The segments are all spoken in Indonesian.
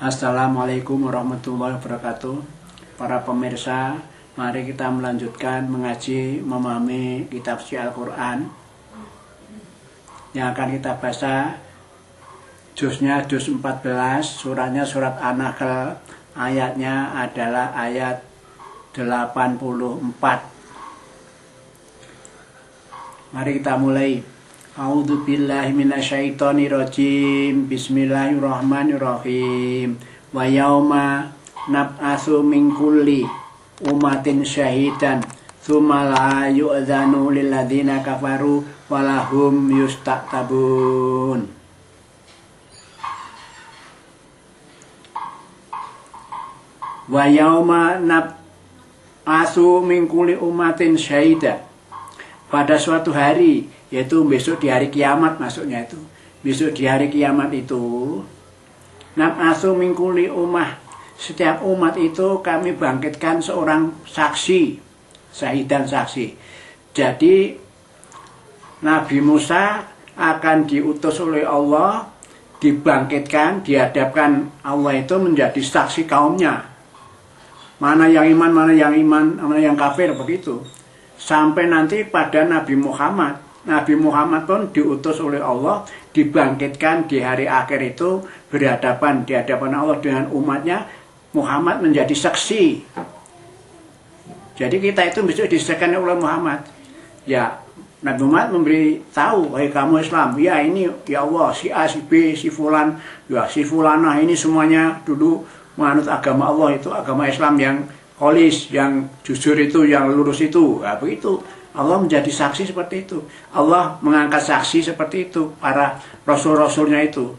Assalamualaikum warahmatullahi wabarakatuh. Para pemirsa, mari kita melanjutkan mengaji, memahami kitab suci Al-Quran. Yang akan kita baca juznya juz 14, suratnya surat An-Nahl, ayatnya adalah ayat 84. Mari kita mulai. A'udzu billahi minasyaitonir rajim. Bismillahirrahmanirrahim. Wa yauma nab'atsu min kulli ummatin syahidan tsumma la yu'dzanu lil ladzina kafaru wa lahum yusta'tabun. Wa yauma nab'atsu min kulli ummatin syahidan. Pada suatu hari, yaitu besok di hari kiamat maksudnya itu. Besok di hari kiamat itu, nab'atsu min kulli ummah, setiap umat itu kami bangkitkan seorang saksi, syahidan saksi. Jadi Nabi Musa akan diutus oleh Allah, dibangkitkan, dihadapkan Allah itu menjadi saksi kaumnya. Mana yang iman, mana yang kafir, begitu. Sampai nanti pada Nabi Muhammad. Nabi Muhammad pun diutus oleh Allah, dibangkitkan di hari akhir itu, berhadapan di hadapan Allah dengan umatnya. Muhammad menjadi saksi. Jadi kita itu besok disaksikan oleh Muhammad. Ya, Nabi Muhammad memberi tahu, wahai kamu Islam, ya ini ya Allah, si A, si B, si Fulan, ya si Fulanah ini semuanya dulu menganut agama Allah, itu agama Islam yang kholis, yang jujur itu, yang lurus itu. Nah, begitu. Allah menjadi saksi seperti itu. Allah mengangkat saksi seperti itu. Para rasul-rasulnya itu.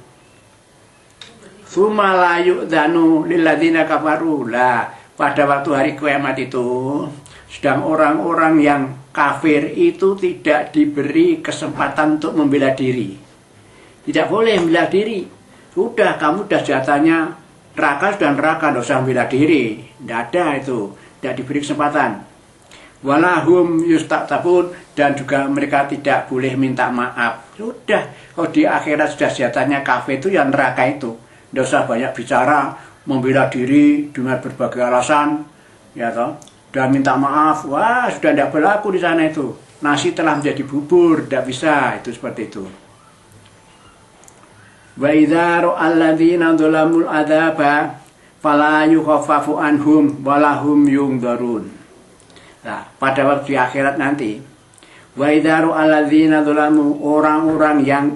Tsumma la yu'dzanu lil ladzina kafaru. Lah, pada waktu hari kiamat itu, sedang orang-orang yang kafir itu tidak diberi kesempatan untuk membela diri. Tidak boleh membela diri. Sudah, kamu sudah jatahnya neraka, sudah neraka, tidak usah membela diri. Tidak ada itu, tidak diberi kesempatan. Walahum yusta'tabun, dan juga mereka tidak boleh minta maaf. Sudah, kalau di akhirat sudah jatahnya kafir itu yang neraka itu. Tidak usah banyak bicara, membela diri dengan berbagai alasan, ya toh. Dan minta maaf, wah sudah tidak berlaku di sana itu. Nasi telah menjadi bubur, tidak bisa, itu seperti itu. Wa idza ra'al ladzina dzalamul adzaba fala yukhaffafu anhum wa lahum yundzarun. Nah, pada waktu di akhirat nanti, wa idza ra'al ladzina dzalamu, orang-orang yang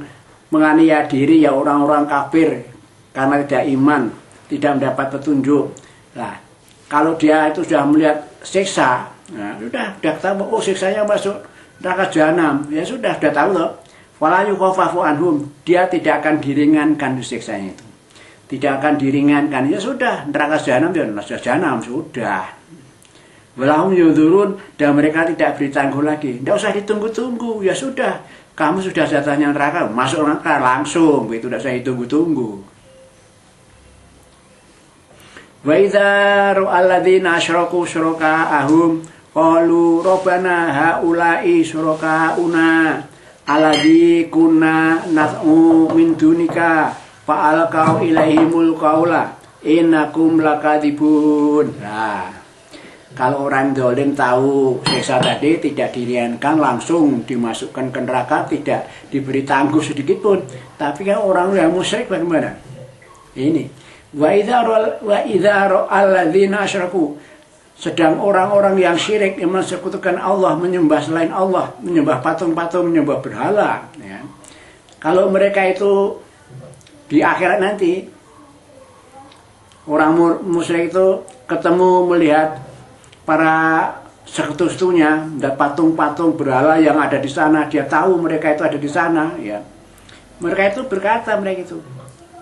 menganiaya diri, ya orang-orang kafir karena tidak iman, tidak mendapat petunjuk. Nah, kalau dia itu sudah melihat siksa, nah, sudah tahu, oh siksanya masuk neraka jahanam, ya sudah tahu loh. Wala yukhaffafu anhum, dia tidak akan diringankan siksanya itu. Tidak akan diringankan, ya sudah, neraka jahanam, ya neraka jahanam, sudah. Walahum yundzarun, dan mereka tidak beri tangguh lagi. Tidak usah ditunggu-tunggu, ya sudah. Kamu sudah jatahnya neraka, masuk neraka langsung, itu tidak usah ditunggu-tunggu. Wa idza ra'al ladzina asyraku syuraka'ahum qalu rabbana haula'i syuraka'una alladzi kunna nad'u min dunika fa'alqau ilaihimul qaula innakum lakadzibun. Nah, kalau orang zalim tahu siksa tadi tidak diringankan, langsung dimasukkan ke neraka, tidak diberi tangguh sedikit pun. Tapi kan orang yang musyrik bagaimana? Ini wa idza ra'al ladzina asyraku, sedang orang-orang yang syirik, yang mensekutukan Allah, menyembah selain Allah, menyembah patung-patung, menyembah berhala, ya. Kalau mereka itu di akhirat nanti, orang musyrik itu ketemu melihat para sekutu-sekutunya dan patung-patung berhala yang ada di sana, dia tahu mereka itu ada di sana, ya. Mereka itu berkata, mereka itu,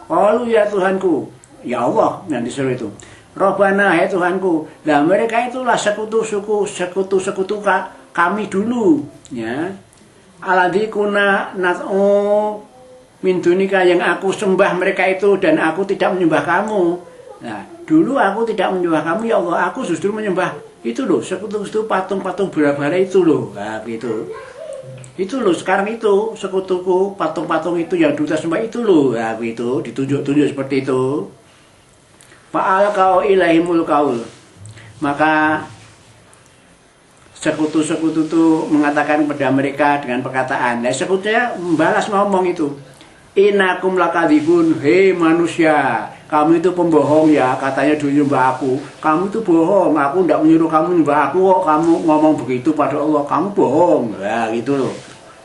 qalu ya Tuhanku, ya Allah yang disuruh itu, Rabbana, hai Tuhanku. Nah, mereka itulah sekutu kami dulu, ya. Alladzi kunna nad'u min dunika, yang aku sembah mereka itu dan aku tidak menyembah kamu. Nah, dulu aku tidak menyembah kamu ya Allah, aku justru menyembah itu loh, sekutu patung-patung berhala itu loh. Nah, gitu. Itu loh, sekarang itu sekutuku, patung-patung itu yang dulu sembah itu loh. Nah, gitu, ditunjuk-tunjuk seperti itu. Fa'alqau ilaihimul qaul. Maka sekutu-sekutu itu mengatakan kepada mereka dengan perkataan. Nah, sekutunya membalas ngomong itu. Innakum lakadzibun, hei manusia, kamu itu pembohong ya, katanya dulu nyembah aku. Kamu itu bohong, aku tidak menyuruh kamu nyembah aku kok, kamu ngomong begitu pada Allah, kamu bohong. Ya gitu loh.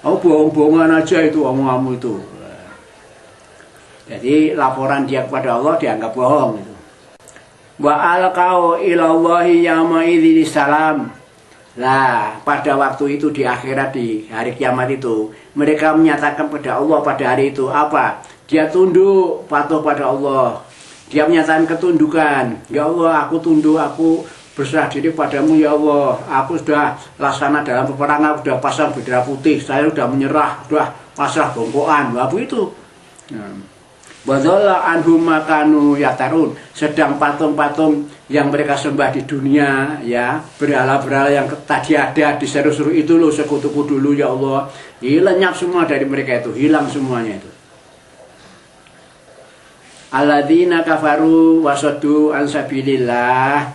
Kamu bohong-bohongan aja itu omong-omong itu. Jadi laporan dia kepada Allah dianggap bohong itu. Wa alqau ilallahi yawma idzin salam. Nah, pada waktu itu di akhirat, di hari kiamat itu, mereka menyatakan pada Allah pada hari itu apa? Dia tunduk, patuh pada Allah. Dia menyatakan ketundukan. Ya Allah, aku tunduk, aku berserah diri padamu ya Allah. Aku sudah laksana dalam peperangan, sudah pasang bendera putih. Saya sudah menyerah, sudah pasrah bongkoan. Apa itu? Wadhalla anhum makanu yatarun. Sedang patung-patung yang mereka sembah di dunia, ya, berhala-berhala yang tadi ada di seru-seru itu loh, sekutuku dulu ya Allah, lenyap semua dari mereka itu, hilang semuanya itu. Alladzina kafaru wasaddu an sabilillah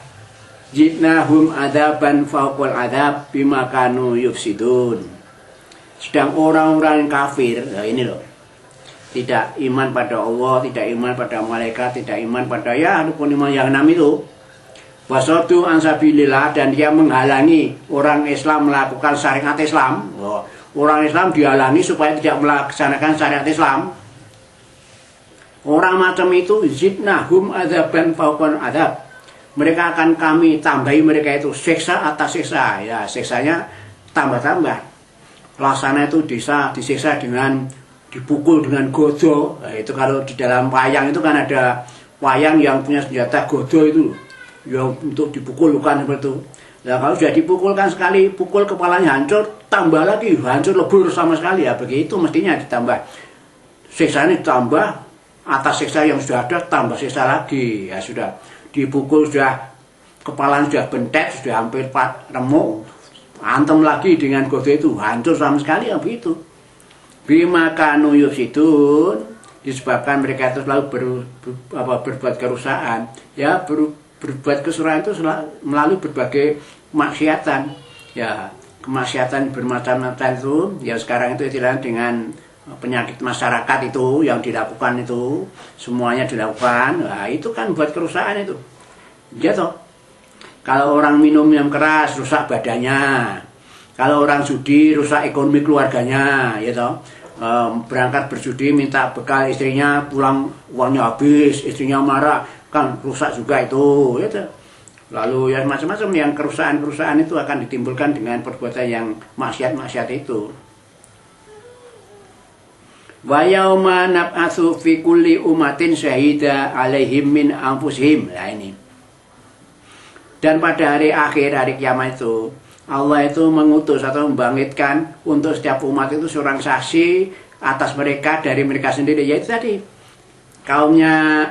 jitnahum adaban fawqal adab bima kanu yufsidun. Sedang orang-orang yang kafir, nah ini loh, tidak iman pada Allah, tidak iman pada malaikat, tidak iman pada ya rukun iman yang 6 itu. Wasadu ansabilillah, dan dia menghalangi orang Islam melakukan syariat Islam. Orang Islam dihalangi supaya tidak melaksanakan syariat Islam. Orang macam itu zidnahum adzaban fawqan adzab. Mereka akan kami tambahi mereka itu siksa atas siksa. Ya, siksanya tambah-tambah. Pelaksana itu disiksa dengan dipukul dengan godo. Nah, itu kalau di dalam wayang itu kan ada wayang yang punya senjata godo itu, yang untuk dipukul bukan seperti itu. Nah, kalau sudah dipukulkan sekali, pukul kepalanya hancur, tambah lagi hancur lebur sama sekali, ya begitu mestinya ditambah. Siksanya ditambah atas siksa yang sudah ada, tambah siksa lagi. Ya sudah dipukul, sudah kepalanya sudah bentet, sudah hampir remuk, antem lagi dengan godo itu, hancur sama sekali, ya begitu. Bima kanu yufsidun, disebabkan mereka itu selalu berbuat kerusakan, ya, berbuat kesusahan itu melalui berbagai maksiatan, ya, kemaksiatan bermacam-macam itu, ya sekarang itu istilahnya dengan penyakit masyarakat itu yang dilakukan itu, semuanya dilakukan, nah itu kan buat kerusakan itu, ya toh. Kalau orang minum yang keras rusak badannya, kalau orang judi rusak ekonomi keluarganya, ya toh. Berangkat berjudi minta bekal istrinya, pulang uangnya habis, istrinya marah, kan rusak juga itu, ya toh. Lalu ya macam-macam yang kerusakan itu akan ditimbulkan dengan perbuatan yang maksiat itu. Wa yauma nab'atsu fi kulli ummatin syahida 'alaihim min anfusihim. Nah ini. Dan pada hari akhir, hari kiamat itu, Allah itu mengutus atau membangkitkan untuk setiap umat itu seorang saksi atas mereka dari mereka sendiri, yaitu tadi kaumnya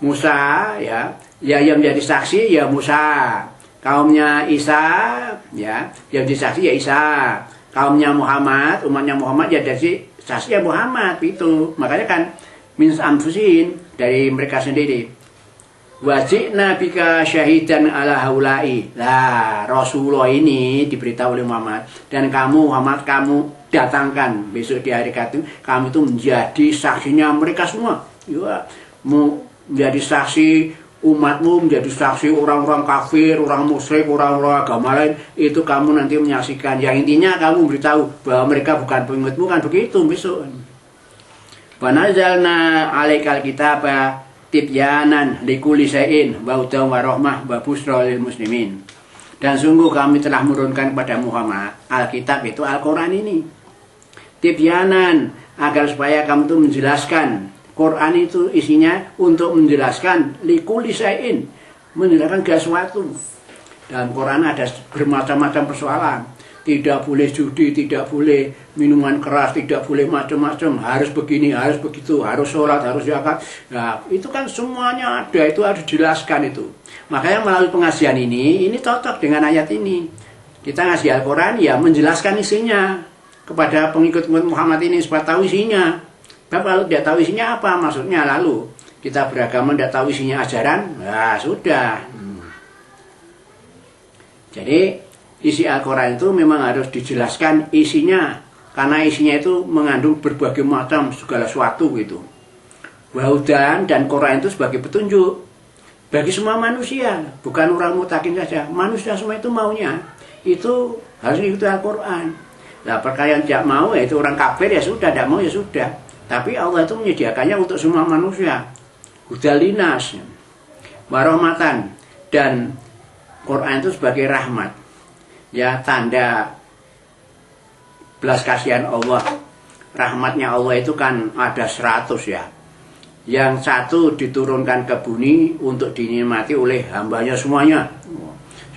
Musa, ya yang menjadi saksi ya Musa, kaumnya Isa, ya yang menjadi saksi ya Isa, kaumnya Muhammad, umatnya Muhammad ya dari saksi ya Muhammad itu. Makanya kan min anfusin, dari mereka sendiri. Wajibna bika syahidan ala haulai. Nah, Rasulullah ini diberitahu oleh Muhammad, dan kamu Muhammad, kamu datangkan besok di hari itu, kamu itu menjadi saksinya mereka semua. Ya, menjadi saksi umatmu, menjadi saksi orang-orang kafir, orang musyrik, orang-orang agama lain, itu kamu nanti menyaksikan. Yang intinya kamu beritahu bahwa mereka bukan pengikutmu, kan begitu besok. Wanazalna alaikal kitaba tibyanan likulli syai'in wa hudan wa rahmah wa busra lil muslimin. Dan sungguh kami telah menurunkan kepada Muhammad Alkitab, itu Al-Quran ini, tibyanan, agar supaya kamu itu menjelaskan. Quran itu isinya untuk menjelaskan likulli syai'in, menjelaskan sesuatu. Dalam Quran ada bermacam-macam persoalan. Tidak boleh judi, tidak boleh minuman keras, tidak boleh macam-macam, harus begini, harus begitu, harus sholat, harus zakat. Nah, itu kan semuanya ada, itu harus dijelaskan itu. Makanya melalui pengajian ini cocok dengan ayat ini. Kita ngasih Al-Quran, ya menjelaskan isinya kepada pengikut Muhammad ini supaya tahu isinya. Bapak kalau tidak tahu isinya apa maksudnya, lalu kita beragama tidak tahu isinya ajaran, nah sudah. Jadi isi Al-Quran itu memang harus dijelaskan isinya, karena isinya itu mengandung berbagai macam segala sesuatu gitu. Wahudan dan Quran itu sebagai petunjuk bagi semua manusia, bukan orang mutakin saja. Manusia semua itu maunya itu harus ikuti Al-Quran. Nah, perkara yang tidak mau yaitu orang kafir ya sudah, tidak mau ya sudah. Tapi Allah itu menyediakannya untuk semua manusia. Hudalinas, warahmatan, dan Quran itu sebagai rahmat. Ya, tanda belas kasihan Allah. Rahmatnya Allah itu kan ada 100 ya. Yang satu diturunkan ke bumi untuk dinikmati oleh hambanya semuanya.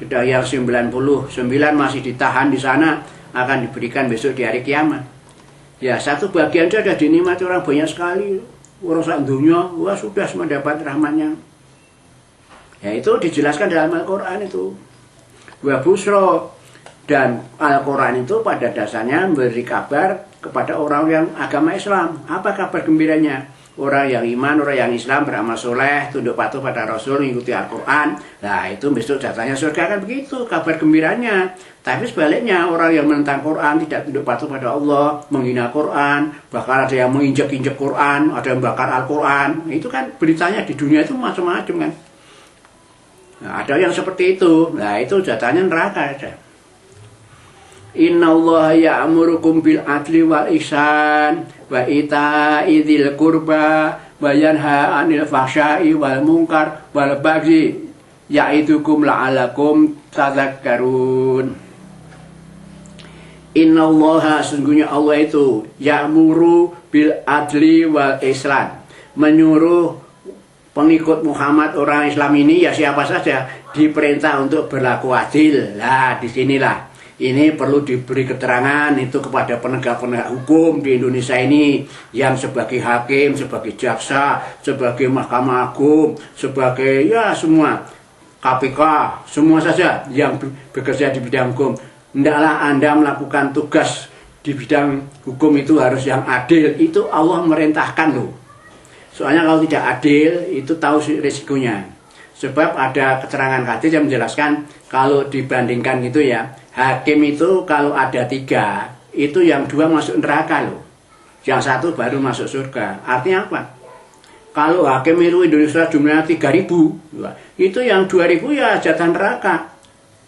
Sudah yang 99 masih ditahan di sana, akan diberikan besok di hari kiamat. Ya, satu bagian saja dinikmati orang banyak sekali. Orang sak dunia, wah sudah semua dapat rahmatnya. Ya, itu dijelaskan dalam Al-Quran itu. Wa busro, dan Al-Quran itu pada dasarnya memberi kabar kepada orang yang agama Islam. Apa kabar gembiranya? Orang yang iman, orang yang Islam, beramal soleh, tunduk patuh pada Rasul, mengikuti Al-Quran. Nah, itu besok jatahnya surga, kan begitu kabar gembiranya. Tapi sebaliknya, orang yang menentang Quran, tidak tunduk patuh pada Allah, menghina Quran, bahkan ada yang menginjak-injak Quran, ada yang bakar Al-Quran. Itu kan beritanya di dunia itu macam-macam kan. Nah, ada yang seperti itu. Nah, itu jatahnya neraka aja. Innallaha ya'murukum bil adli wal ihsan wa ita'i dzil qurba wa yanha 'anil fahsya'i wal munkar wal baghi ya'idukum la'alakum tadzakkarun. Innallaha, sesungguhnya Allah itu ya'muru bil adli wal ihsan, menyuruh pengikut Muhammad orang Islam ini ya siapa saja diperintah untuk berlaku adil. Nah, disinilah ini perlu diberi keterangan itu kepada penegak-penegak hukum di Indonesia ini, yang sebagai hakim, sebagai jaksa, sebagai Mahkamah Agung, sebagai ya semua KPK, semua saja yang bekerja di bidang hukum. Hendaklah Anda melakukan tugas di bidang hukum itu harus yang adil. Itu Allah merintahkan loh. Soalnya kalau tidak adil itu tahu risikonya. Sebab ada keterangan hadis yang menjelaskan kalau dibandingkan gitu ya, hakim itu kalau ada 3, itu yang 2 masuk neraka loh. Yang 1 baru masuk surga. Artinya apa? Kalau hakim itu Indonesia jumlahnya 3.000, itu yang 2.000 ya jatah neraka.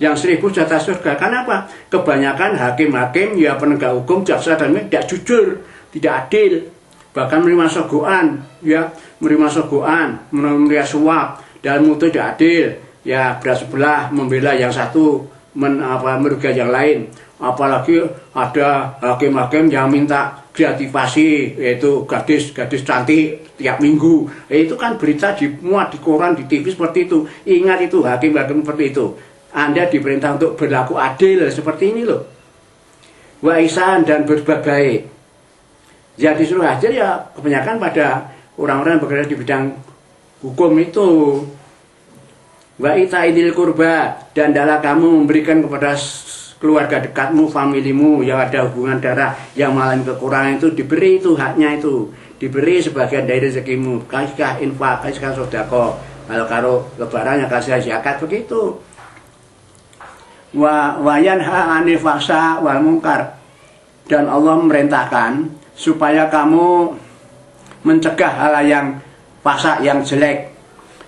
Yang 1.000 jatah surga. Kenapa? Kebanyakan hakim-hakim ya penegak hukum, jaksa dan tidak jujur, tidak adil. Bahkan menerima sogokan, ya menerima sogokan, menerima suap, dan mutu tidak adil. Ya belah sebelah membela yang satu, merugikan yang lain. Apalagi ada hakim-hakim yang minta gratisasi, yaitu gadis cantik tiap minggu. Itu kan berita dimuat di koran, di TV seperti itu. Ingat itu, hakim-hakim seperti itu. Anda diperintah untuk berlaku adil seperti ini loh. Wa ihsan, dan berbuat baik. Yang disuruh adil ya kebanyakan pada orang-orang yang bekerja di bidang hukum itu. Wa ita'idil kurba, dan adalah kamu memberikan kepada keluarga dekatmu, familimu yang ada hubungan darah, yang mengalami kekurangan itu diberi itu haknya itu, diberi sebagian dari rezekimu. Kasihkah infak, kasihkah sedekah. Kalau lebaran ya kasih zakat, begitu. Wa yanha 'anil fahsya wal munkar, dan Allah memerintahkan supaya kamu mencegah hal yang fahsya, yang jelek.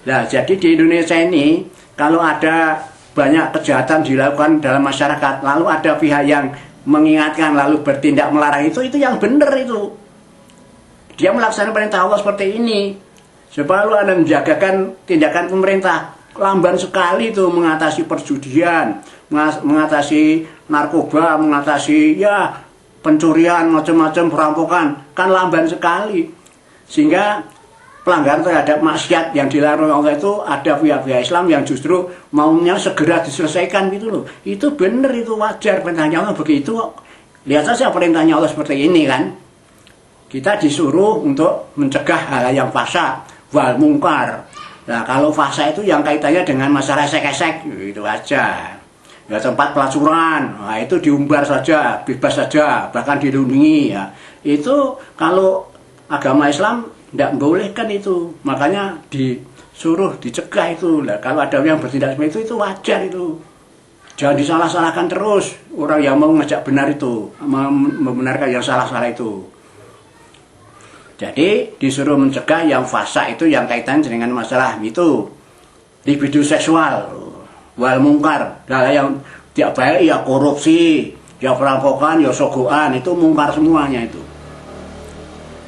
Nah, jadi di Indonesia ini kalau ada banyak kejahatan dilakukan dalam masyarakat, lalu ada pihak yang mengingatkan lalu bertindak melarang, itu yang benar itu. Dia melaksanakan perintah Allah seperti ini. Supaya lalu Anda menjagakan tindakan pemerintah. Lamban sekali itu mengatasi perjudian, mengatasi narkoba, mengatasi ya pencurian, macam-macam perampokan. Kan lamban sekali. Sehingga pelanggaran terhadap maksiat yang dilarang Allah itu ada pihak-pihak Islam yang justru maunya segera diselesaikan gitu loh. Itu benar, itu wajar, perintahnya Allah begitu. Lihat saja perintahnya Allah seperti ini kan. Kita disuruh untuk mencegah hal yang fahsya wal munkar. Nah, kalau fahsya itu yang kaitannya dengan masalah esek-esek itu aja. Ya, tempat pelacuran, nah, itu diumbar saja, bebas saja, bahkan dilindungi ya. Itu kalau agama Islam Tidak bolehkan itu. Makanya disuruh dicegah itu. Nah, kalau ada yang bertindak seperti itu wajar itu. Jangan disalah-salahkan terus orang yang mau ngajak benar itu, membenarkan yang salah-salah itu. Jadi disuruh mencegah yang fasa itu yang kaitan dengan masalah itu libido seksual, wal mungkar. Nah, yang tidak baik ya korupsi, ya perampokan, ya sogokan, itu mungkar semuanya itu.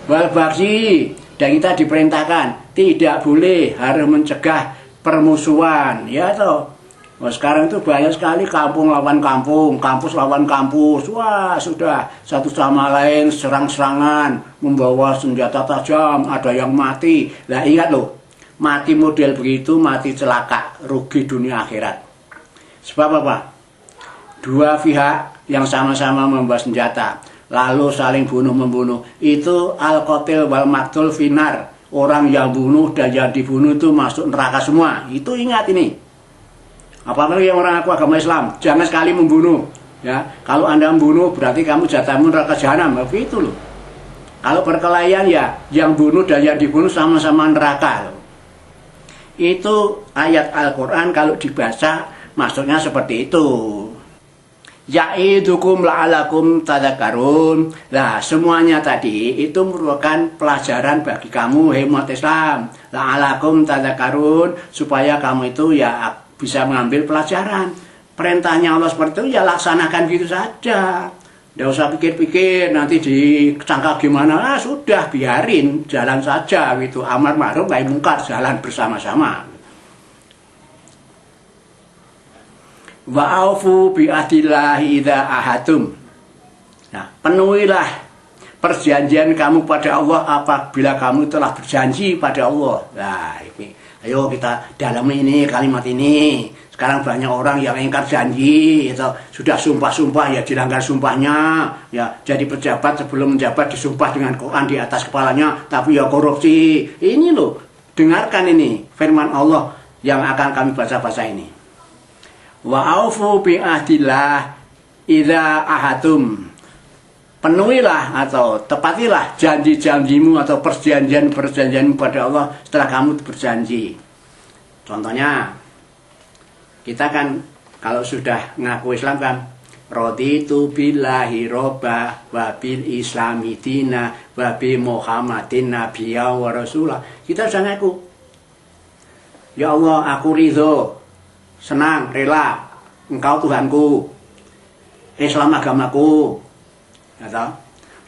Wal bagsi, dan kita diperintahkan tidak boleh, harus mencegah permusuhan, ya toh. Nah, sekarang itu banyak sekali kampung lawan kampung, kampus lawan kampus. Wah, sudah satu sama lain serang-serangan, membawa senjata tajam, ada yang mati. Nah, ingat loh, mati model begitu, mati celaka, rugi dunia akhirat. Sebab apa? Dua pihak yang sama-sama membawa senjata, lalu saling bunuh-membunuh. Itu al-qatil wal maktul finar. Orang yang bunuh dan yang dibunuh itu masuk neraka semua. Itu ingat ini. Apalagi yang orang aku agama Islam, jangan sekali membunuh. Ya, kalau Anda membunuh berarti kamu jatahmu neraka jahanam, begitu loh. Kalau perkelahian ya, yang bunuh dan yang dibunuh sama-sama neraka. Itu ayat Al-Quran kalau dibaca maksudnya seperti itu. Ya'idukum la'alakum tadzakarun. Nah, semuanya tadi itu merupakan pelajaran bagi kamu, umat Islam. La'alakum tadzakarun, supaya kamu itu ya bisa mengambil pelajaran. Perintahnya Allah seperti itu ya laksanakan gitu saja. Tidak usah pikir-pikir nanti dicangka gimana. Sudah biarin, jalan saja gitu. Amar ma'ruf nahi mungkar, jalan bersama-sama. Wa'aufu bi'ahdillahi idza ahadtum. Nah, penuhilah perjanjian kamu pada Allah apabila kamu telah berjanji pada Allah. Nah, ini ayo kita dalami ini kalimat ini. Sekarang banyak orang yang ingkar janji, itu sudah sumpah-sumpah ya dilanggar sumpahnya, ya jadi pejabat sebelum menjabat disumpah dengan Quran di atas kepalanya, tapi ya korupsi. Ini loh, dengarkan ini firman Allah yang akan kami baca-baca ini. Wa aufu bi ahdillah idza ahadum. Penuhilah atau tepatilah janji-janjimu atau perjanjian-perjanjianmu pada Allah setelah kamu berjanji. Contohnya, kita kan kalau sudah ngaku Islam kan, raditu billahi robba wa bil islami dina wa bi Muhammadin nabiyya wa rasulah. Kita sudah ngaku. Ya Allah, aku ridho, senang, rela, Engkau Tuhanku, Islam agamaku.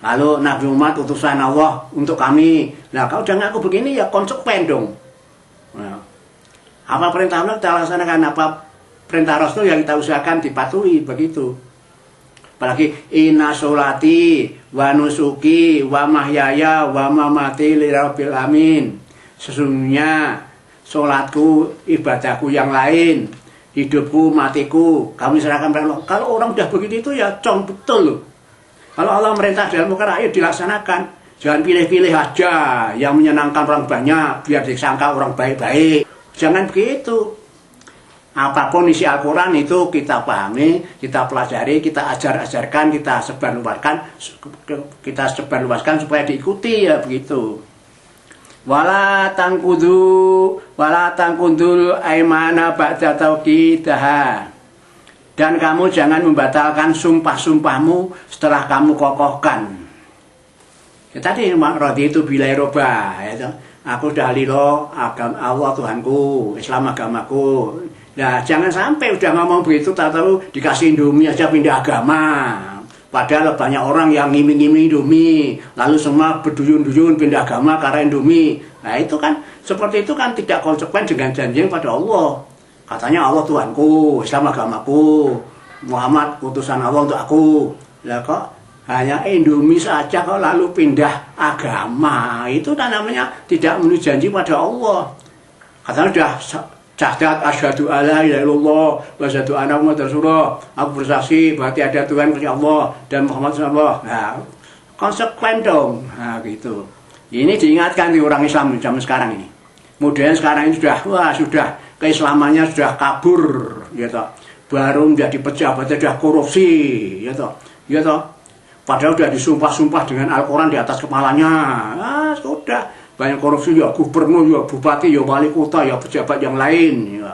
Lalu Nabi Muhammad utusan Allah untuk kami. Nah, kalau udah ngaku begini ya konsekuen dong. Nah, apa perintah Allah kita laksanakan, apa perintah Rasul yang kita usahakan dipatuhi, begitu. Apalagi inna sholati wa nusuki wa mahyaya wa mamati lirabbil alamin. Sesungguhnya sholatku, ibadahku yang lain, hidupku, matiku, kami serahkan pada Allah. Kalau orang udah begitu itu ya cong betul loh. Kalau Allah merintah dalam perkara ayo dilaksanakan. Jangan pilih-pilih aja yang menyenangkan orang banyak biar disangka orang baik-baik. Jangan begitu. Apapun isi Al-Quran itu kita pahami, kita pelajari, kita ajar-ajarkan, kita sebarluaskan supaya diikuti ya begitu. Wala tangkudul aimana ba'da tauqidaha. Dan kamu jangan membatalkan sumpah-sumpahmu setelah kamu kokohkan. Ya, tadi raditu billahi robba, ya, aku dah lilo agama Allah Tuhanku, Islam agamaku. Nah, jangan sampai udah ngomong begitu tahu dikasih Indomie aja pindah agama. Padahal banyak orang yang ngiming-ngiming Indomie, lalu semua berduyun-duyun pindah agama karena Indomie. Nah, itu kan seperti itu kan tidak konsekuen dengan janji pada Allah. Katanya Allah Tuhanku, Islam agamaku, Muhammad utusan Allah untuk aku. Lah kok hanya Indomie saja kok lalu pindah agama. Itu kan namanya tidak memenuhi janji pada Allah. Katanya sudah syahadat asyhadu alla ilaha illallah wa asyhadu anna muhammadar rasulullah. Aku bersaksi berarti ada Tuhan kecuali Allah dan Muhammad sallallahu. Nah, konsekuen dong. Nah, gitu. Ini diingatkan di orang Islam zaman sekarang ini. Kemudian sekarang ini sudah keislamannya sudah kabur, ya toh. Baru menjadi pejabat sudah korupsi, ya toh. Ya toh. Padahal sudah disumpah-sumpah dengan Al-Quran di atas kepalanya. Nah, sudah banyak korupsi ya gubernur, ya bupati, ya wali kota, ya pejabat yang lain. Ya.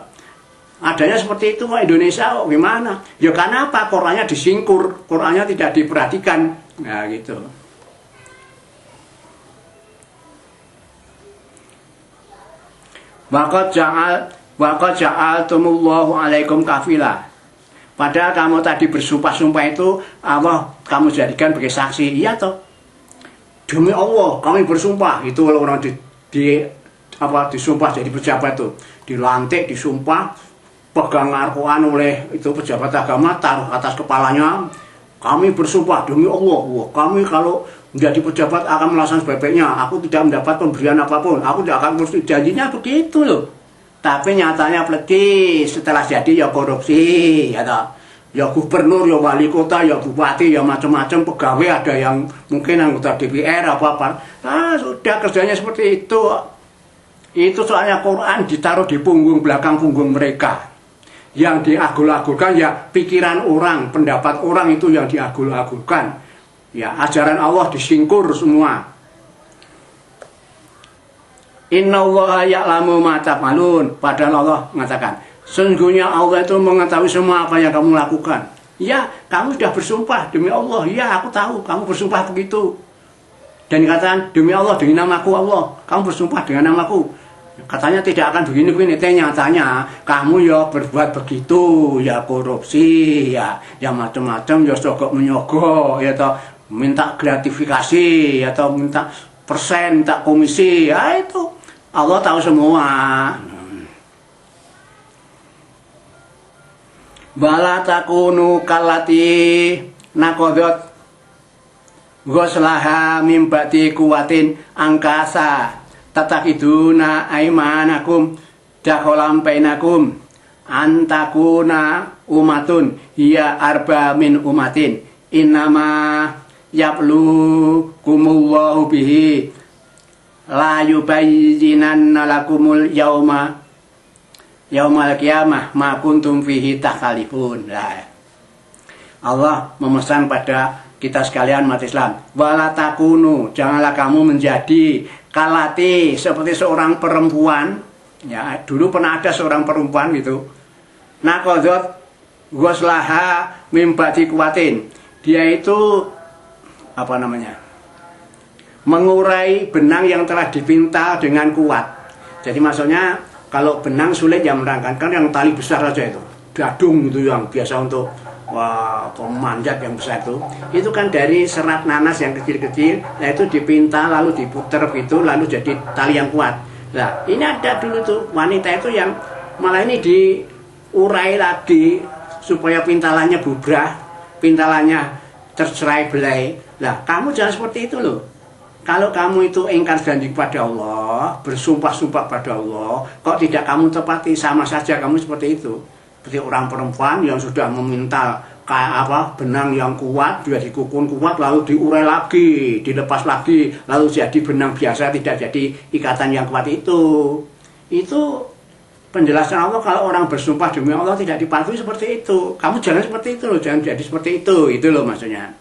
Adanya seperti itu kok Indonesia kok gimana? Ya karena apa? Qurannya disingkur, Qurannya tidak diperhatikan. Nah gitu. Waqad ja'altumullahu alaikum kafila. Padahal kamu tadi bersumpah-sumpah itu Allah kamu jadikan sebagai saksi. Iya toh? Demi Allah kami bersumpah. Itu kalau orang disumpah jadi pejabat itu, dilantik, disumpah, pegang Al-Quran oleh itu pejabat agama, taruh atas kepalanya. Kami bersumpah demi Allah, kami kalau menjadi pejabat akan melaksanakan sebaik-baiknya. Aku tidak mendapat pemberian apapun, aku tidak akan korupsi. Janjinya begitu loh. Tapi nyatanya pergi setelah jadi ya korupsi, ya toh. Ya gubernur, ya wali kota, ya bupati, ya macam-macam pegawai, ada yang mungkin anggota DPR apa-apa. Ah, sudah kerjanya seperti itu. Itu soalnya Quran ditaruh di punggung belakang punggung mereka. Yang diagul-agulkan ya pikiran orang, pendapat orang itu yang diagul-agulkan. Ya, ajaran Allah disingkur semua. Innallaha ya'lamu ma ta'malun. Padahal Allah mengatakan, sesungguhnya Allah itu mengetahui semua apa yang kamu lakukan. Ya, kamu sudah bersumpah demi Allah. Ya, aku tahu kamu bersumpah begitu. Dan dikatakan demi Allah dengan namaku Allah, kamu bersumpah dengan namaku. Katanya tidak akan begini-begini. Nyatanya kamu ya berbuat begitu, ya korupsi, ya macam-macam, ya sogok menyogok, ya toh minta gratifikasi, atau minta persen, minta komisi. Ya itu Allah tahu semua. Bala takunu kalati nakodot goslaha mimbati kuwatin angkasa tatakiduna aimanakum dakholam bainakum antakuna umatun hiya arba min umatin innama yablu kumullahu bihi la yubayyinanna lakumul yaumal qiyamah ma kuntum fihi takhtalifun. Allah memesan pada kita sekalian umat Islam, wala takunu, janganlah kamu menjadi kalati seperti seorang perempuan. Ya, dulu pernah ada seorang perempuan gitu. Nakodot goslaha mimbati kuatin. Dia itu apa namanya? Mengurai benang yang telah dipintal dengan kuat. Jadi maksudnya kalau benang sulit yang merangkatkan yang tali besar saja itu. Gadung itu yang biasa untuk pemanjat yang besar itu kan dari serat nanas yang kecil-kecil, nah itu dipintal lalu diputer gitu lalu jadi tali yang kuat. Nah ini ada dulu tuh wanita itu yang malah ini diurai lagi supaya pintalannya bubrah, pintalannya tercerai-berai. Nah kamu jangan seperti itu loh. Kalau kamu itu ingkar janji kepada Allah, bersumpah-sumpah pada Allah, kok tidak kamu tepati, sama saja kamu seperti itu. Seperti orang perempuan yang sudah memintal kayak benang yang kuat, sudah dikukun kuat, lalu diurai lagi, dilepas lagi, lalu jadi benang biasa, tidak jadi ikatan yang kuat itu. Itu penjelasan Allah kalau orang bersumpah demi Allah tidak dipatuhi seperti itu. Kamu jangan seperti itu loh, jangan jadi seperti itu loh maksudnya.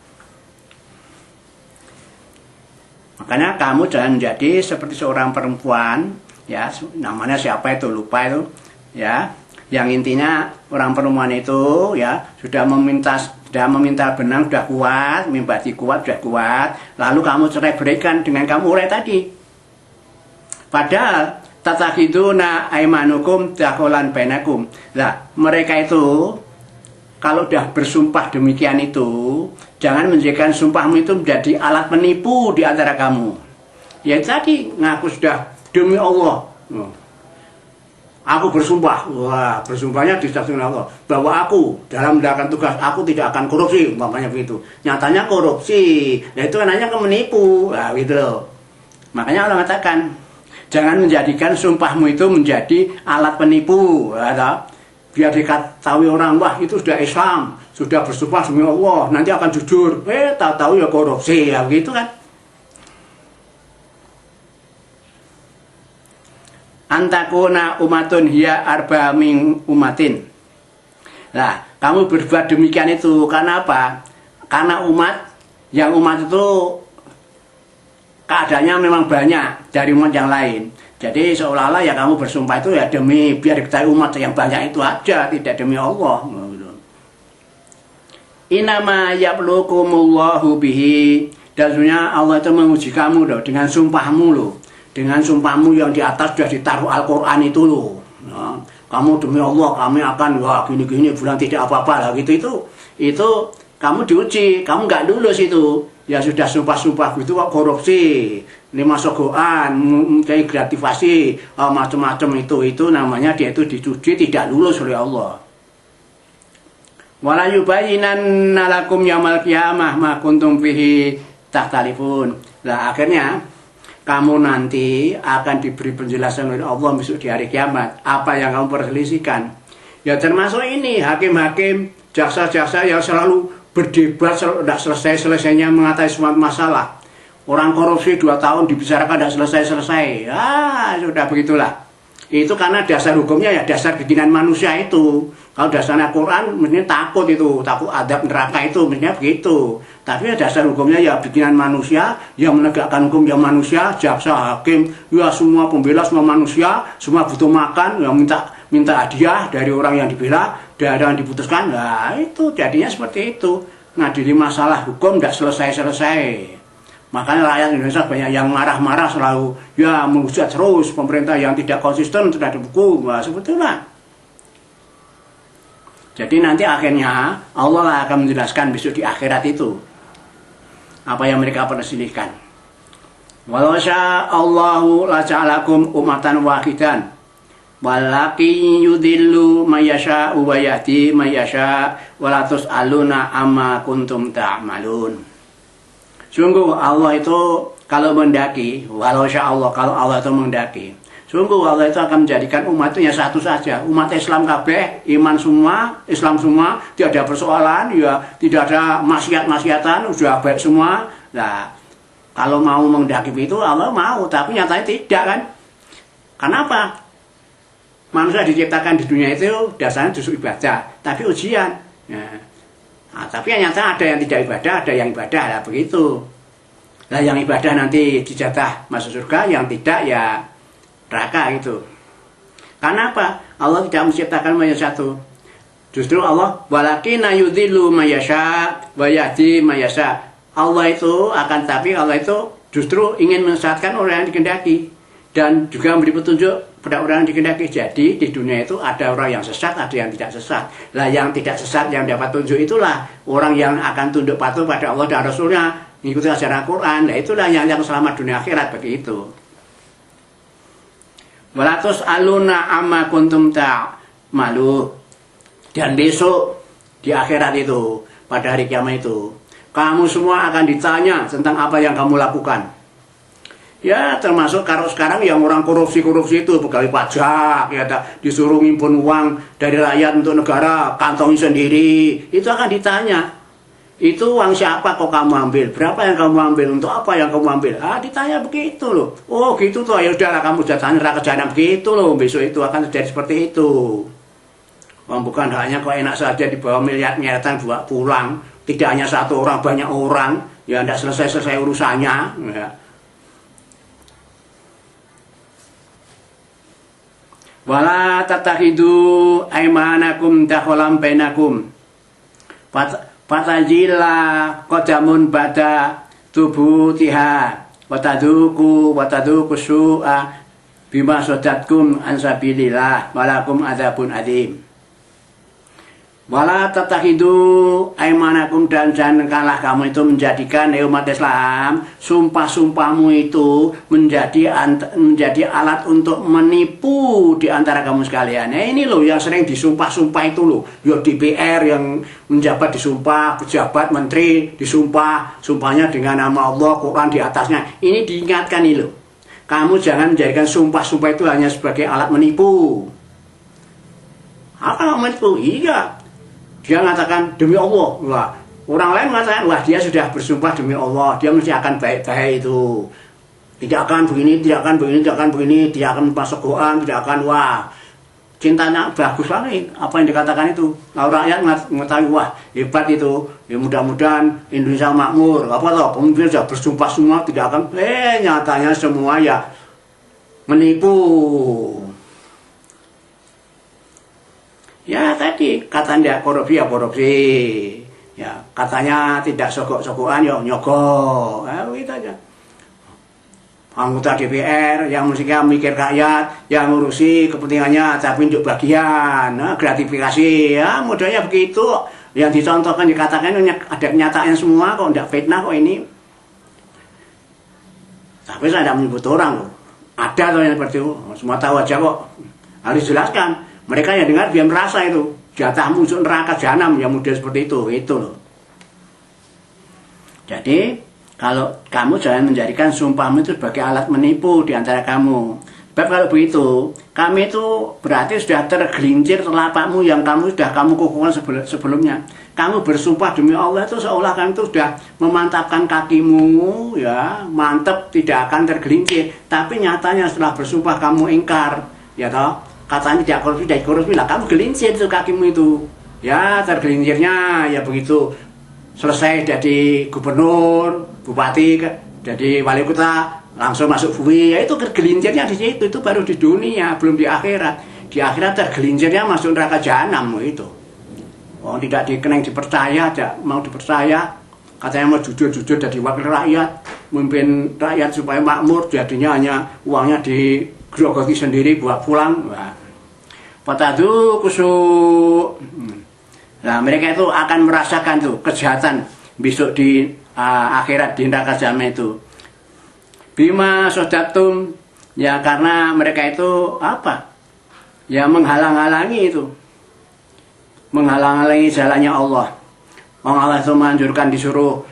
Makanya kamu jangan menjadi seperti seorang perempuan, ya namanya siapa itu lupa itu, ya. Yang intinya orang perempuan itu ya sudah meminta benang sudah kuat, mimbati kuat sudah kuat, lalu kamu cerai berikan dengan kamu urai tadi. Padahal tatakiduna aimanukum dakholan bainakum. Nah, mereka itu kalau sudah bersumpah demikian itu, jangan menjadikan sumpahmu itu menjadi alat menipu di antara kamu. Ya tadi ngaku sudah demi Allah. Aku bersumpah, bersumpahnya disaksikan Allah bahwa aku dalam menjalankan tugas aku tidak akan korupsi, umpamanya begitu. Nyatanya korupsi, nah itu namanya menipu, gitu loh. Makanya Allah mengatakan jangan menjadikan sumpahmu itu menjadi alat penipu, biar diketahui orang wah itu sudah Islam, sudah bersumpah demi Allah, nanti akan jujur. Tahu-tahu ya korupsi, ya begitu kan. Antakuna umatun hiya arba min umatin. Nah, kamu berbuat demikian itu karena apa? Karena umat itu keadaannya memang banyak dari umat yang lain. Jadi seolah-olah ya kamu bersumpah itu ya demi biar diketahui umat yang banyak itu aja, tidak demi Allah. Inama yablukumullahu bihi. Dan sebenarnya Allah itu menguji kamu loh dengan sumpahmu loh. Dengan sumpahmu yang di atas sudah ditaruh Al-Quran itu loh. Nah, kamu demi Allah kami akan wah gini-gini bulan tidak apa-apa lah gitu itu kamu diuji, kamu nggak lulus itu. Ya sudah sumpah-sumpah gitu kok korupsi, ini sogoan, kayak gratifasi, macam-macam itu namanya dia itu dicuci tidak lulus oleh Allah. Wala yubayyinanna lakum yaumil qiyamah ma kuntum fihi takhtalifun. Nah akhirnya kamu nanti akan diberi penjelasan oleh Allah besok di hari kiamat apa yang kamu perselisihkan. Ya termasuk ini hakim-hakim, jaksa-jaksa yang selalu berdebat tidak selesai-selesainya mengatasi semua masalah. Orang korupsi 2 tahun dibicarakan tidak selesai-selesai. Sudah begitulah. Itu karena dasar hukumnya ya dasar keinginan manusia itu. Kalau dasarnya Quran mestinya takut itu, takut adab neraka itu mestinya begitu. Tapi ya dasar hukumnya ya bikinan manusia yang menegakkan hukum yang manusia, jaksa, hakim, ya semua pembela semua manusia, semua butuh makan, yang minta hadiah dari orang yang dibela, dari yang diputuskan. Nah itu jadinya seperti itu. Ngadili masalah hukum tidak selesai-selesai. Makanya rakyat Indonesia banyak yang marah-marah selalu ya menghujat terus pemerintah yang tidak konsisten terhadap hukum. Nah, sebetulnya. Jadi nanti akhirnya Allah lah akan menjelaskan besok di akhirat itu apa yang mereka perselisihkan. Walau sya'allahu la ja'alakum umatan wahidan walakin yudillu mayyasha'u wa yahdi mayyasha' wa la tus'aluna amma kuntum ta'malun. Sungguh Allah itu kalau mendaki, walau Allah kalau Allah itu mendaki, sungguh Allah itu akan menjadikan umat itu satu saja, umat Islam kabeh, iman semua, Islam semua, tidak ada persoalan, ya tidak ada maksiat-maksiatan, sudah baik semua. Nah, kalau mau mendaki itu Allah mau, tapi nyatanya tidak kan? Kenapa? Manusia diciptakan di dunia itu dasarnya justru ibadah, tapi ujian. Nah, tapi nyata ada yang tidak ibadah, ada yang ibadah lah begitu. Nah yang ibadah nanti dijatah masuk surga, yang tidak ya neraka itu. Karena apa? Allah tidak menciptakan manusia satu. Justru Allah walakina yudhillu mayyasha wa yahdi mayyasha. Allah itu akan tapi Allah itu justru ingin menyesatkan orang yang dikehendaki dan juga memberi petunjuk pada orang yang dikehendaki. Jadi di dunia itu ada orang yang sesat, ada yang tidak sesat. Lah yang tidak sesat yang dapat tunjuk itulah orang yang akan tunduk patuh pada Allah dan Rasulnya, mengikuti ajaran Quran. Nah itulah yang selamat dunia akhirat begitu. Walatus aluna amma kuntum ta'malu. Dan besok di akhirat itu pada hari kiamat itu kamu semua akan ditanya tentang apa yang kamu lakukan. Ya termasuk kalau sekarang yang orang korupsi-korupsi itu pegawai pajak ya disuruh ngimpun uang dari rakyat untuk negara, kantongi sendiri, itu akan ditanya. Itu uang siapa kok kamu ambil? Berapa yang kamu ambil? Untuk apa yang kamu ambil? Ditanya begitu loh. Oh gitu tuh, ya udahlah kamu jatahnya neraka jahanam begitu loh. Besok itu akan terjadi seperti itu. Bukan hanya kok enak saja dibawa miliar-miliaran buat pulang. Tidak hanya satu orang, banyak orang. Ya tidak selesai-selesai urusannya. Ya. Wala tatakhidu aymanakum dakhalam bainakum fatajilla qadamun bada tubutiha wataduku su'a bima sadatkum an sabilillah walakum adzabun adzim. Wala tatakhidu aymanakum dan janganlah kamu itu menjadikan umat Islam sumpah-sumpahmu itu menjadi alat untuk menipu di antara kamu sekalian. Nah ini loh yang sering disumpah-sumpah itu loh. Ya DPR yang menjabat disumpah, pejabat menteri disumpah, sumpahnya dengan nama Allah, Quran di atasnya. Ini diingatkan ini loh. Kamu jangan menjadikan sumpah-sumpah itu hanya sebagai alat menipu. Apa menipu? Iya. Dia mengatakan demi Allah, wah, orang lain mengatakan wah dia sudah bersumpah demi Allah, dia mesti akan baik-baik itu, tidak akan begini, tidak akan begini, tidak akan begini, tidak akan masuk goan, tidak akan wah. cintanya bagus banget apa yang dikatakan itu. Lalu rakyat mengetahui wah hebat itu. Ya mudah-mudahan Indonesia makmur. Apa toh pemimpin sudah bersumpah semua tidak akan. Nyatanya semua ya menipu. Ya tadi katanya korupsi ya korupsi. Ya katanya tidak sogok-sogokan ya nyogok. Itu aja. Anggota DPR yang mestinya mikir rakyat, yang ngurusi kepentingannya tapi untuk bagian, gratifikasi, ya modelnya begitu. Yang dicontohkan dikatakan ada kenyataan semua kok, tidak fitnah kok ini. Tapi saya tidak menyebut orang loh. Ada loh yang seperti itu, semua tahu aja kok. Harus jelaskan. Mereka yang dengar dia merasa itu jatahmu untuk neraka jahanam yang model seperti itu loh. Jadi kalau kamu jangan menjadikan sumpahmu itu sebagai alat menipu di antara kamu. Sebab kalau begitu, kami itu berarti sudah tergelincir telapakmu yang kamu kukuhkan sebelumnya. Kamu bersumpah demi Allah itu seolah kamu itu sudah memantapkan kakimu, ya mantap tidak akan tergelincir. Tapi nyatanya setelah bersumpah kamu ingkar, ya toh katanya tidak korupsi lah, kamu gelincir itu kakimu itu. Ya tergelincirnya ya begitu. Selesai jadi gubernur, bupati, jadi wali kota, langsung masuk bui, ya itu tergelincirnya di situ, itu baru di dunia, belum di akhirat. Di akhirat tergelincirnya masuk neraka jahanam itu. Oh tidak dikenang dipercaya, tidak mau dipercaya, katanya mau jujur-jujur jadi wakil rakyat, memimpin rakyat supaya makmur, jadinya hanya uangnya digerogoti sendiri buat pulang. Patadu kusuk. Nah mereka itu akan merasakan tuh kejahatan besok di akhirat di neraka jahanam itu. Bima sodatum, ya karena mereka itu apa? Ya menghalang-halangi itu, menghalang-halangi jalannya Allah. Allah itu menganjurkan disuruh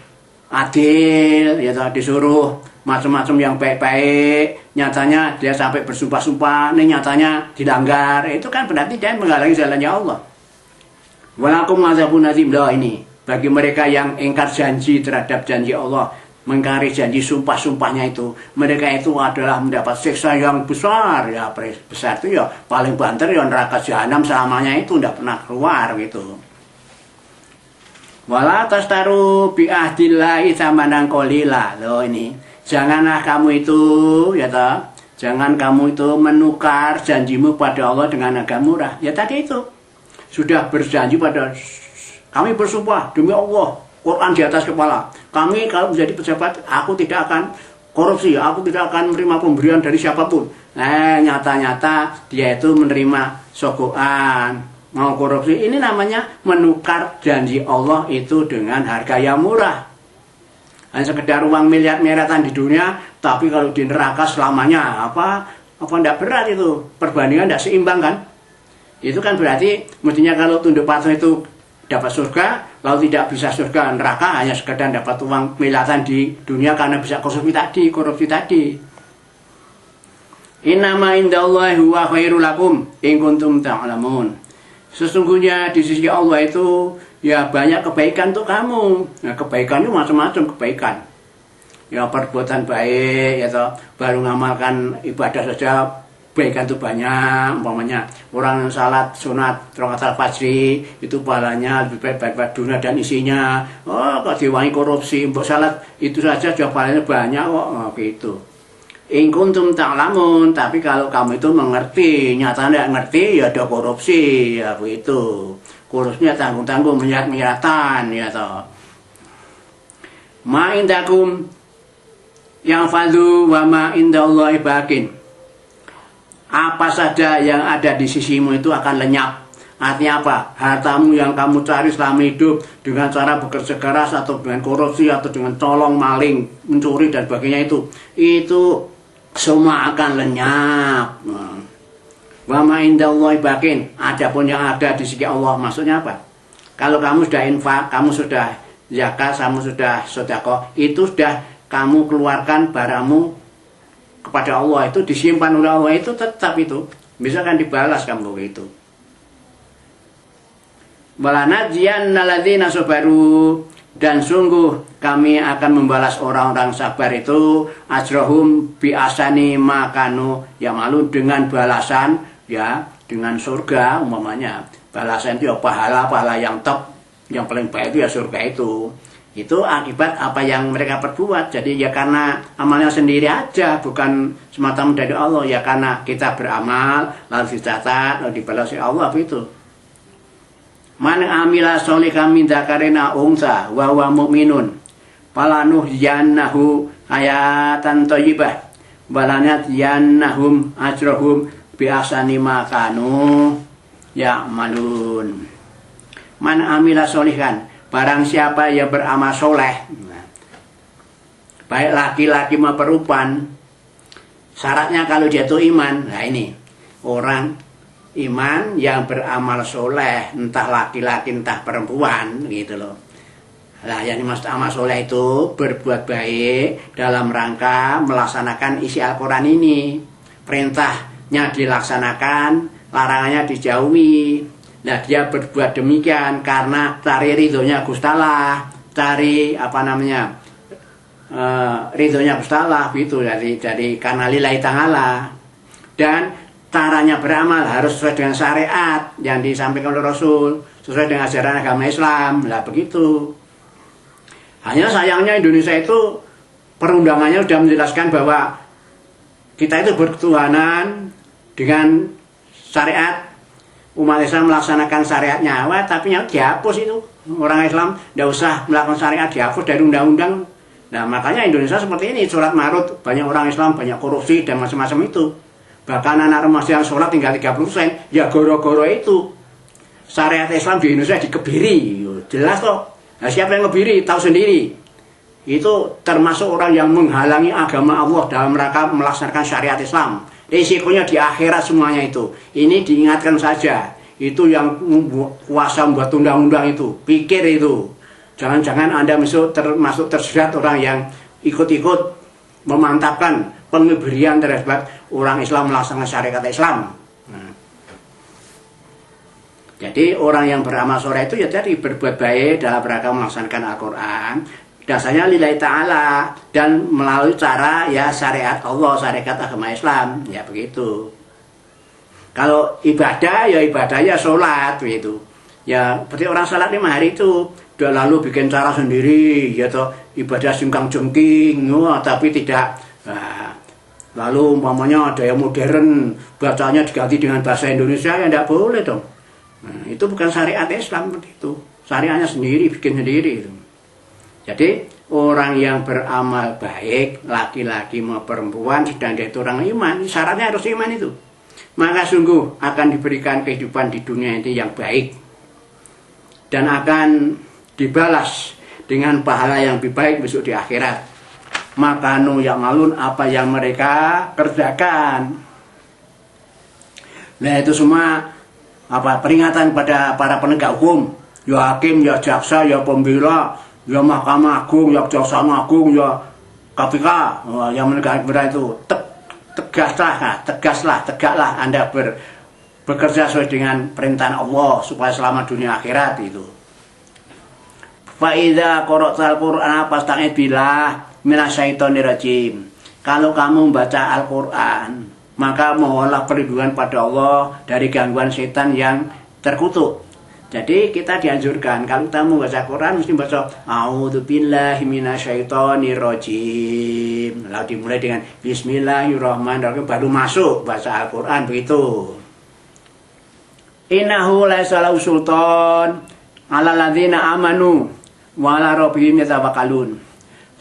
adil, ya disuruh macam-macam yang baik-baik. Nyatanya dia sampai bersumpah-sumpah, ini nyatanya dilanggar. Itu kan berarti dia menghalangi jalannya Allah. Walakum azabun azim loh ini bagi mereka yang ingkar janji terhadap janji Allah, mengingkari janji sumpah-sumpahnya itu, mereka itu adalah mendapat siksa yang besar. Ya besar itu ya paling banter ya neraka jahanam selamanya itu tidak pernah keluar gitu. Wala tastaru bi ahdillahi tsamanan qalila. Loh ini, janganlah kamu itu ya toh, jangan kamu itu menukar janjimu pada Allah dengan harga murah. Ya tadi itu sudah berjanji pada kami bersumpah demi Allah, Quran di atas kepala. Kami kalau menjadi pejabat, aku tidak akan korupsi, aku tidak akan menerima pemberian dari siapapun. Nyata-nyata dia itu menerima sogokan, mau korupsi. Ini namanya menukar janji Allah itu dengan harga yang murah. Hanya sekedar uang miliar-miliaran di dunia, tapi kalau di neraka selamanya apa tidak berat itu, perbandingan tidak seimbang kan? Itu kan berarti mestinya kalau tunduk patuh itu dapat surga, lalu tidak bisa surga neraka, hanya sekedar dapat uang miliaran di dunia karena bisa korupsi tadi. Innama indallahi huwa khairul lakum in kuntum ta'lamun. Sesungguhnya di sisi Allah itu ya banyak kebaikan untuk kamu. Nah, kebaikan itu macam-macam kebaikan. Ya perbuatan baik, ya toh, baru ngamalkan ibadah saja. Kebaikan itu banyak, umpamanya orang salat sunat rakaat fajri itu pahalanya lebih baik dunia dan isinya. Oh kok diwangi korupsi, mbok salat itu saja juga pahalanya banyak kok. Gitu. In kuntum ta'lamun, tapi kalau kamu itu mengerti, nyata tidak ngerti ya ada korupsi, ya begitu. Korupsinya tanggung-tanggung miliat-miliatan ya toh. Ma indakum yang fadu wa ma indallahi baqin. Apa saja yang ada di sisimu itu akan lenyap. Artinya apa? Hartamu yang kamu cari selama hidup dengan cara bekerja keras atau dengan korupsi atau dengan colong, maling, mencuri dan sebagainya itu semua akan lenyap. Wa ma indallahi baqin. Adapun yang ada di sisi Allah, maksudnya apa? Kalau kamu sudah infak, kamu sudah zakat, kamu sudah sedekah, itu sudah kamu keluarkan barangmu kepada Allah, itu disimpan oleh Allah, itu tetap itu bisa kan dibalas kamu begitu. Walanajiyanna ladzina sabaru, dan sungguh kami akan membalas orang-orang sabar itu ajrahum bi asani makanu ya malu dengan balasan ya dengan surga umpamanya. Balasan itu ya pahala yang top, yang paling baik itu ya surga itu. Itu akibat apa yang mereka perbuat. Jadi ya karena amalnya sendiri aja, bukan semata-mata dari Allah. Ya karena kita beramal, lalu dicatat, lalu dibalas oleh Allah, begitu. Man amila sholihan min dzakarin aw unsa wa huwa mu'minun falanuhyiyannahu hayatan thayyibah wa lanajziyannahum ajrahum bi ahsani ma kanu ya'malun. Man amila sholihan, barang siapa yang beramal soleh, baik laki-laki maupun perempuan, syaratnya kalau dia itu iman. Nah ini orang iman yang beramal soleh, entah laki-laki entah perempuan, gitu loh. Nah yang dimaksud amal soleh itu berbuat baik dalam rangka melaksanakan isi Al-Quran ini. Perintahnya dilaksanakan, larangannya dijauhi. Nah dia berbuat demikian karena cari ridhonya Gusti Allah, cari ridhonya Gusti Allah, gitu, dari karena lillahi ta'ala. Dan caranya beramal harus sesuai dengan syariat yang disampaikan oleh Rasul, sesuai dengan ajaran agama Islam. Lah begitu. Hanya sayangnya Indonesia itu perundangannya sudah menjelaskan bahwa kita itu berketuhanan dengan syariat. Umat Islam melaksanakan syariatnya, tapi yang dihapus itu. Orang Islam tidak usah melakukan syariat, dihapus dari undang-undang. Nah makanya Indonesia seperti ini, surat Marut, banyak orang Islam, banyak korupsi dan macam-macam itu. Bahkan anak remaja yang sholat tinggal 30%, ya goro-goro itu. Syariat Islam di Indonesia dikebiri, jelas kok. Nah, siapa yang ngebiri, tahu sendiri. Itu termasuk orang yang menghalangi agama Allah dalam rangka melaksanakan syariat Islam. Risikonya di akhirat semuanya itu. Ini diingatkan saja. Itu yang kuasa membuat undang-undang itu. Pikir itu. Jangan-jangan Anda termasuk terjerat orang yang ikut-ikut memantapkan pengebirian terhadap orang Islam melaksanakan syariat Islam. Nah. Jadi orang yang beramal soleh itu ya tadi berbuat baik dalam rangka melaksanakan Al-Quran, dasarnya lillahi ta'ala, dan melalui cara ya syariat Allah, syariat agama Islam, ya begitu. Kalau ibadah ya ibadahnya sholat, begitu. Ya seperti orang sholat 5 hari itu, udah lalu bikin cara sendiri, ya toh ibadah singkang jengking, tapi tidak. Nah, lalu umpamanya ada yang modern, bacanya diganti dengan bahasa Indonesia, ya tidak boleh dong. Nah, itu bukan syariat Islam itu. Syariatnya sendiri, bikin sendiri itu. Jadi orang yang beramal baik, laki-laki maupun perempuan, sedang dia itu orang iman, syaratnya harus iman itu. Maka sungguh akan diberikan kehidupan di dunia ini yang baik. Dan akan dibalas dengan pahala yang lebih baik besok di akhirat. Makanu yang malun apa yang mereka kerjakan. Nah itu semua peringatan pada para penegak hukum, ya hakim, ya jaksa, ya pembela, ya Mahkamah Agung, ya Kejaksaan Agung, ya KPK, yang menegakkan kebenaran itu tegaklah Anda bekerja sesuai dengan perintah Allah supaya selamat dunia akhirat itu. Fa idza qara'tal Qur'ana fasta'id billah minasyaitonir rajim. Kalau kamu membaca Al-Qur'an, maka mohonlah perlindungan pada Allah dari gangguan setan yang terkutuk. Jadi kita dianjurkan kalau kita membaca Quran mesti baca a'udzubillahi minasyaitonir rajim. Lalu dimulai dengan bismillahirrahmanirrahim, baru masuk baca Al-Qur'an, begitu. Innahu laisa lahu sultan 'alal ladzina amanu wa 'ala rabbihim yatawakkalun.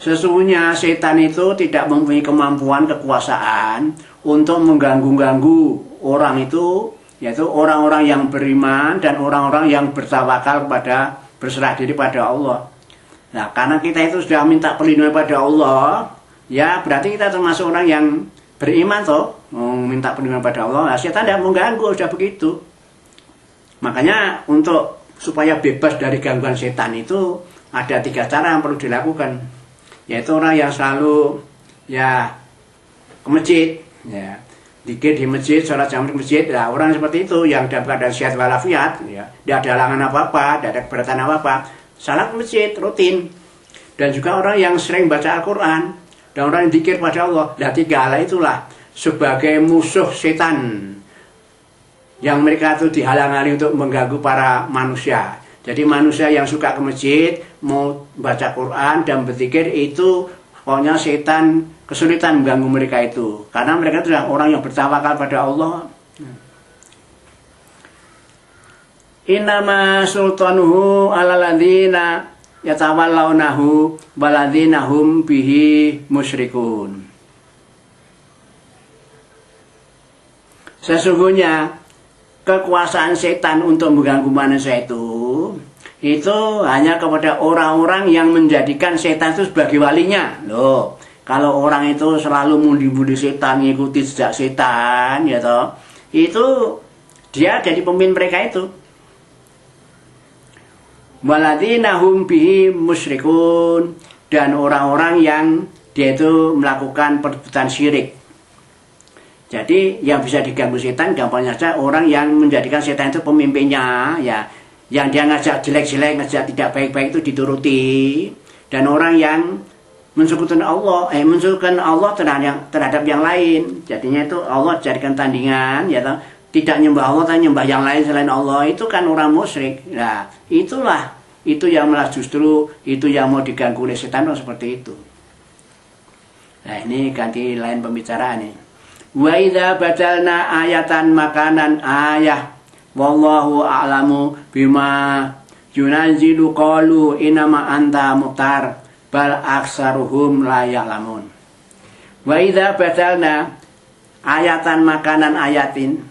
Sesungguhnya setan itu tidak mempunyai kemampuan, kekuasaan untuk mengganggu-ganggu orang itu, yaitu orang-orang yang beriman dan orang-orang yang bertawakal kepada, berserah diri pada Allah. Nah, karena kita itu sudah minta perlindungan pada Allah, ya berarti kita termasuk orang yang beriman toh, minta perlindungan pada Allah. Nah, setan tidak mengganggu, sudah begitu. Makanya untuk supaya bebas dari gangguan setan itu ada 3 cara yang perlu dilakukan, yaitu orang yang selalu ya ke masjid, ya dikir di masjid, sholat jamaah di masjid. Nah, orang seperti itu yang dalam keadaan sehat walafiat, ya tidak ada halangan apa-apa, tidak ada keberatan apa-apa, salat ke masjid rutin. Dan juga orang yang sering baca Al-Quran dan orang yang dikir pada Allah. Nah, 3 hal itulah sebagai musuh setan yang mereka itu dihalang-halangi untuk mengganggu para manusia. Jadi manusia yang suka ke masjid, mau baca Quran dan berzikir itu pokoknya setan kesulitan mengganggu mereka itu. Karena mereka itu adalah orang yang bertawakal pada Allah. Innama sultanuhu ala ladzina yatawallawnahu waladzina hum bihi musyrikun. Sesungguhnya kekuasaan setan untuk mengganggu manusia itu hanya kepada orang-orang yang menjadikan setan itu sebagai walinya. Loh, kalau orang itu selalu mundi-mundi setan, ngikuti jejak setan, ya toh, itu dia jadi pemimpin mereka itu. Waladzina hum bihi musyrikun, dan orang-orang yang dia itu melakukan perbuatan syirik. Jadi yang bisa diganggu setan gampangnya saja orang yang menjadikan setan itu pemimpinnya, ya, yang dia ngajak jelek-jelek, ngajak tidak baik-baik itu dituruti, dan orang yang mensukukan Allah terhadap yang lain. Jadinya itu Allah jadikan tandingan, ya, tidak nyembah Allah tapi nyembah yang lain selain Allah, itu kan orang musyrik. Nah, itu yang malah justru itu yang mau diganggu oleh setan seperti itu. Nah, ini ganti lain pembicaraan nih. Wa idza badalna ayatan makanan ayah wallahu a'lamu bima yunazzilu qalu inama anta mutar bal aksaruhum la ya'lamun. Wa idza badalna ayatan makanan ayatin,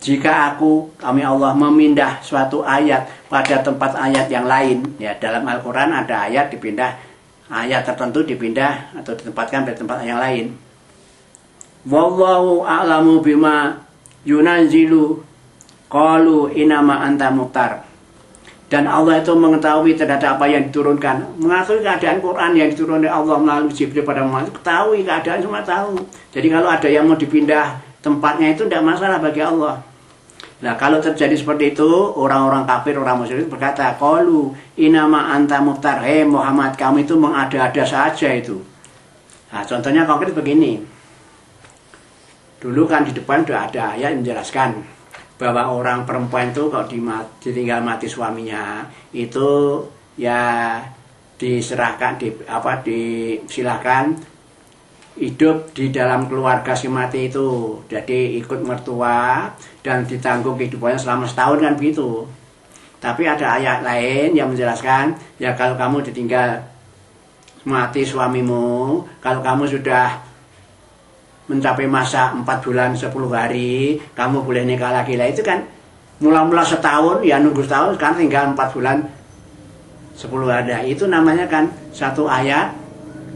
jika kami Allah memindah suatu ayat pada tempat ayat yang lain, ya, dalam Al-Qur'an ada ayat dipindah, ayat tertentu dipindah atau ditempatkan pada tempat yang lain. Wallahu a'lamu bima yunazzilu qalu inama anta mutar. Dan Allah itu mengetahui terhadap apa yang diturunkan, mengetahui keadaan Quran yang diturunkan oleh Allah melalui Jibril pada Muhammad, ketahui keadaan, semua tahu. Jadi kalau ada yang mau dipindah tempatnya itu tidak masalah bagi Allah. Nah, kalau terjadi seperti itu, orang-orang kafir, orang musyrik berkata, qalu inama anta mutar, hei Muhammad, kamu itu mengada-ada saja itu. Nah, contohnya konkret begini. Dulu kan di depan sudah ada ayat yang menjelaskan bahwa orang perempuan itu kalau ditinggal mati suaminya itu ya diserahkan, disilahkan hidup di dalam keluarga si mati itu. Jadi ikut mertua dan ditanggung kehidupannya selama setahun kan begitu. Tapi ada ayat lain yang menjelaskan, ya kalau kamu ditinggal mati suamimu, kalau kamu sudah mencapai masa 4 bulan 10 hari, kamu boleh nikah lagi. Lah itu kan mula-mula setahun, ya nunggu setahun, sekarang tinggal 4 bulan 10 hari. Nah, itu namanya kan satu ayat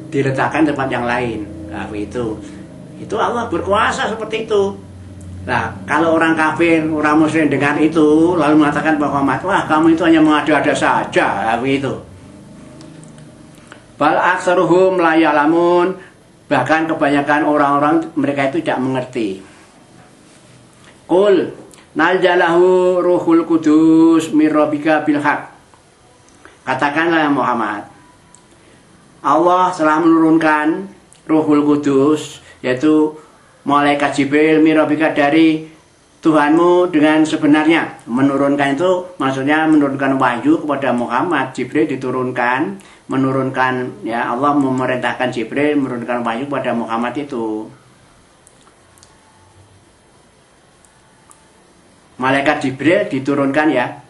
diletakkan tempat yang lain. Nah, itu Allah berkuasa seperti itu. Nah, kalau orang kafir, orang muslim dengar itu lalu mengatakan bahwa wah kamu itu hanya mengada-ada saja, itu. Bal aksaruhum la ya'lamun. Bahkan kebanyakan orang-orang mereka itu tidak mengerti. Qul nazalahu ruhul kudus mir rabbika bil haq. Katakanlah Muhammad, Allah telah menurunkan ruhul kudus, yaitu malaikat Jibril mir rabbika dari Tuhanmu dengan sebenarnya. Menurunkan itu maksudnya menurunkan wahyu kepada Muhammad. Jibril diturunkan, menurunkan, ya, Allah memerintahkan Jibril menurunkan wahyu kepada Muhammad itu. Malaikat Jibril diturunkan, ya.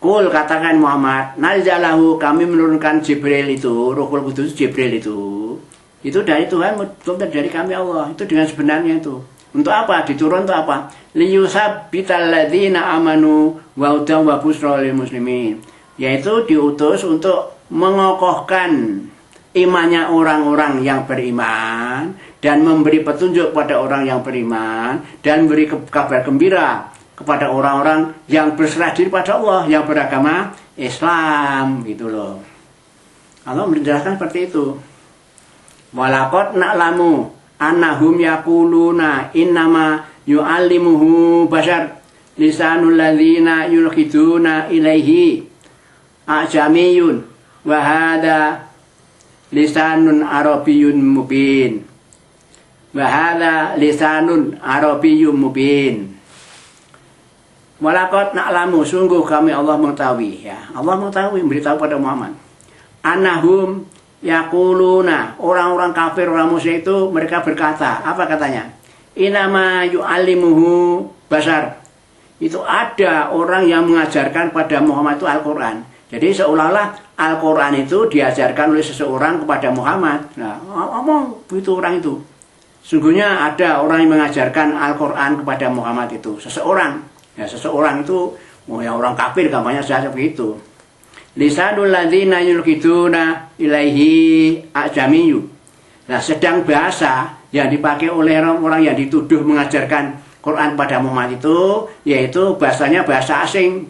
Qul, katakan Muhammad, nazalahu, kami menurunkan Jibril itu, Ruhul Qudus Jibril itu dari Tuhan, bukan dari kami Allah. Itu dengan sebenarnya itu. Untuk apa? Diturun untuk apa? Liyusabbital ladzina amanu wa hudan wa busyra lil muslimin. Yaitu diutus untuk mengokohkan imannya orang-orang yang beriman dan memberi petunjuk pada orang yang beriman dan beri kabar gembira kepada orang-orang yang berserah diri pada Allah, yang beragama Islam, gitu loh. Allah menjelaskan seperti itu. Walaqad na'lamu annahum yaquluna innama yu'allimuhu bashar lisanul ladzina yulkhiduna ilaihi ajamiyun wa hadha lisanun arabiyyun mubin. Wa hadha lisanun arabiyyun mubin. Walaqad na'lamu, sungguh kami Allah mengetahui ya. Allah mengetahui, memberitahu pada Muhammad. Annahum yaquluna, orang-orang kafir, orang musyrik itu mereka berkata, apa katanya? Inama yu'allimuhu basar. Itu ada orang yang mengajarkan pada Muhammad itu Al-Quran. Jadi seolah-olah Al-Quran itu diajarkan oleh seseorang kepada Muhammad. Nah, ngomong itu orang itu. Sungguhnya ada orang yang mengajarkan Al-Quran kepada Muhammad itu. Seseorang. Ya, seseorang itu, ya orang kafir gampangnya saja begitu. Lisanul ladzina yulqiduna ilaihi ajamiyu. Nah, sedang bahasa yang dipakai oleh orang yang dituduh mengajarkan Quran pada Muhammad itu, yaitu bahasanya bahasa asing.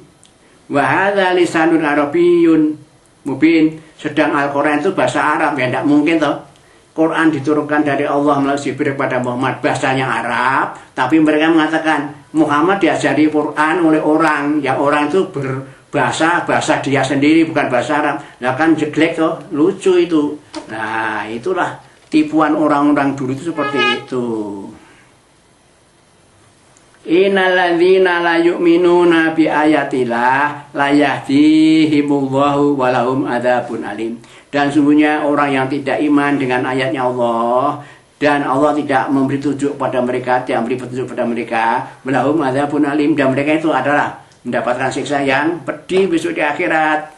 Wa hadza lisanun arabiyyun mubin. Sedang Al-Quran itu bahasa Arab, ya tidak mungkin toh. Quran diturunkan dari Allah melalui Jibril kepada Muhammad, bahasanya Arab, tapi mereka mengatakan Muhammad diajari Quran oleh orang, ya orang itu berbahasa dia sendiri, bukan bahasa Arab. Nah kan jelek toh, lucu itu. Nah itulah tipuan orang-orang dulu itu seperti itu. Innalladzina la yu'minuna bi ayatillah la yahdihimullahu walahum adzabun alim. Dan sungguhnya orang yang tidak iman dengan ayatnya Allah dan Allah tidak memberi petunjuk pada mereka, tidak memberi petunjuk pada mereka, walahum adzabun alim, dan mereka itu adalah mendapatkan siksa yang pedih besok di akhirat.